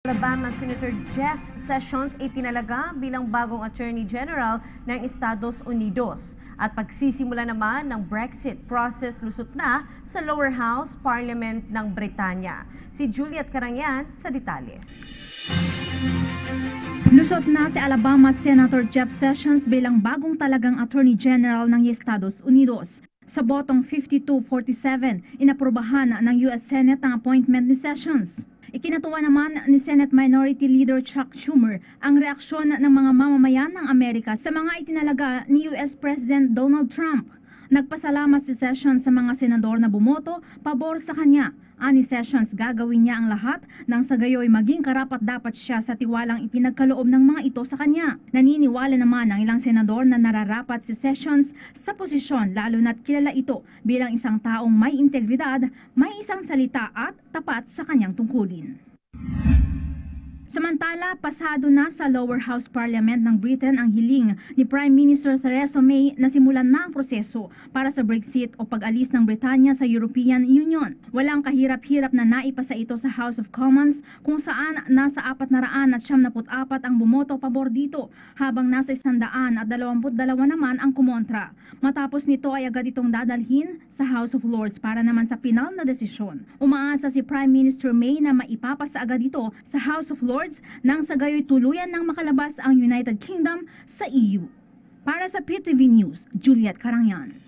Alabama Senator Jeff Sessions ay tinalaga bilang bagong Attorney General ng Estados Unidos. At pagsisimula naman ng Brexit process lusot na sa lower house parliament ng Britanya. Si Juliet Carangyan sa detalye. Lusot na si Alabama Senator Jeff Sessions bilang bagong talagang Attorney General ng Estados Unidos. Sa botong 52-47, inaprubahan ng US Senate ang appointment ni Sessions. Ikinatuwa naman ni Senate Minority Leader Chuck Schumer ang reaksyon ng mga mamamayan ng Amerika sa mga itinalaga ni US President Donald Trump. Nagpasalamat si Sessions sa mga senador na bumoto pabor sa kanya. Ani Sessions, gagawin niya ang lahat nang sa gayoy maging karapat-dapat siya sa tiwalang ipinagkaloob ng mga ito sa kanya. Naniniwala naman ang ilang senador na nararapat si Sessions sa posisyon lalo na't kilala ito bilang isang taong may integridad, may isang salita at tapat sa kanyang tungkulin. Samantala, pasado na sa lower house parliament ng Britain ang hiling ni Prime Minister Theresa May na simulan na ang proseso para sa Brexit o pag-alis ng Britanya sa European Union. Walang kahirap-hirap na naipasa ito sa House of Commons kung saan nasa 474 ang bumoto pabor dito habang nasa 122 naman ang kumontra. Matapos nito ay agad itong dadalhin sa House of Lords para naman sa pinal na desisyon. Umaasa si Prime Minister May na maipapasa agad ito sa House of Lords nang sa gayoy tuluyan ng makalabas ang United Kingdom sa EU. Para sa PTV News, Juliet Carangyan.